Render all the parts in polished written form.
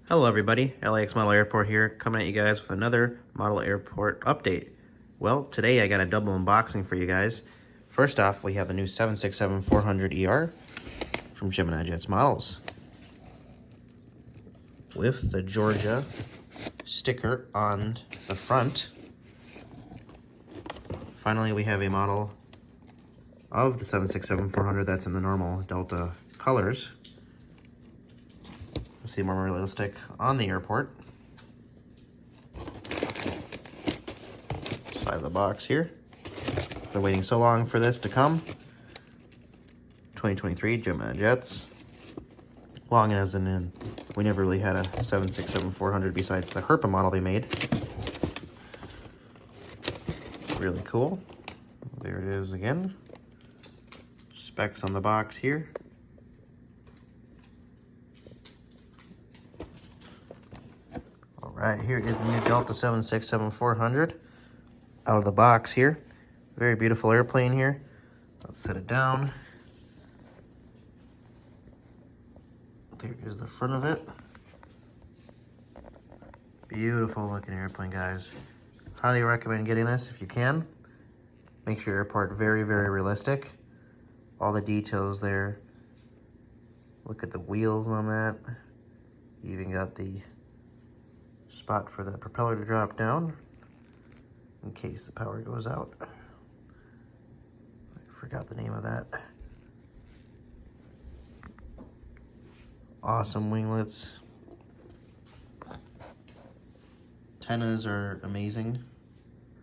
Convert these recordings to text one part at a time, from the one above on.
Hello everybody, LAX Model Airport here, coming at you guys with another model airport update. Well, today I got a double unboxing for you guys. First off, we have the new 767-400ER from Gemini Jets Models with the Georgia sticker on the front. Finally, we have a model of the 767-400 that's in the normal Delta colors. See more realistic on the airport. Side of the box here. Been waiting so long for this to come. 2023 Gemini Jets. Long as in we never really had a 767-400 besides the Herpa model they made. Really cool. There it is again. Specs on the box here. Alright, here is the new Delta 767-400 out of the box here. Very beautiful airplane here. Let's set it down. There is the front of it. Beautiful looking airplane, guys. Highly recommend getting this if you can. Makes your airport very, very realistic. All the details there. Look at the wheels on that. You even got the spot for the propeller to drop down in case the power goes out. I forgot the name of that. Awesome winglets. Antennas are amazing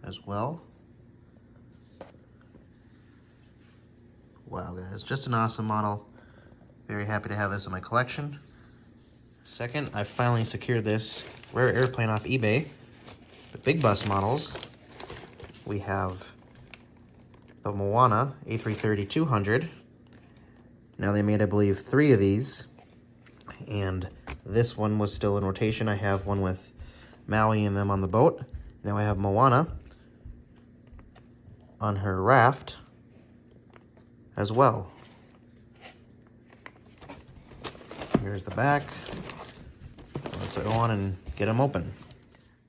as well. Wow, guys, just an awesome model. Very happy to have this in my collection. Second, I finally secured this rare airplane off eBay. The big bus models. We have the Moana A330-200. Now they made, I believe, 3 of these. And this one was still in rotation. I have one with Maui and them on the boat. Now I have Moana on her raft as well. Here's the back. Let's go on and get them open.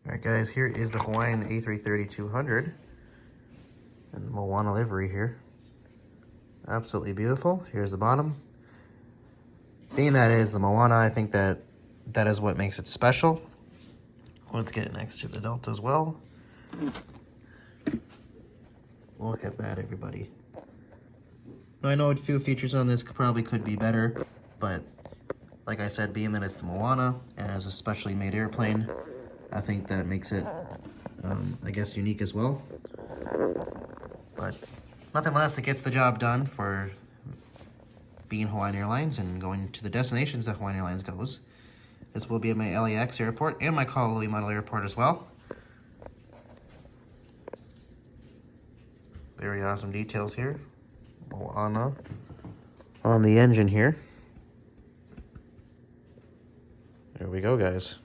Alright guys, here is the Hawaiian A330-200 and the Moana livery here. Absolutely beautiful. Here's the bottom. Being that it is the Moana, I think that is what makes it special. Let's get it next to the Delta as well. Look at that, everybody. Now, I know a few features on this probably could be better, but like I said, being that it's the Moana and as a specially made airplane, I think that makes it, I guess, unique as well. But nothing less, it gets the job done for being Hawaiian Airlines and going to the destinations that Hawaiian Airlines goes. This will be at my LAX airport and my Kala'alii Model Airport as well. Very awesome details here. Moana on the engine here. There we go, guys.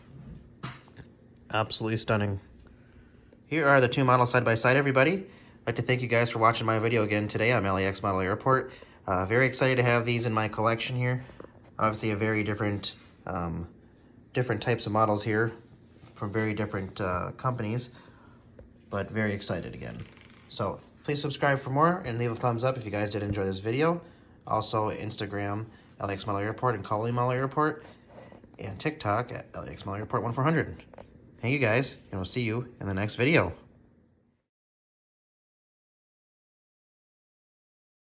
Absolutely stunning. Here are the two models side by side, everybody. I'd like to thank you guys for watching my video again today on LAX Model Airport. Very excited to have these in my collection here. Obviously a very different types of models here from very different companies, but very excited again. So please subscribe for more and leave a thumbs up if you guys did enjoy this video. Also Instagram, LAX Model Airport and Kala'alii Model Airport, and TikTok at LAX Model Airport 1400. Thank you guys, and we'll see you in the next video.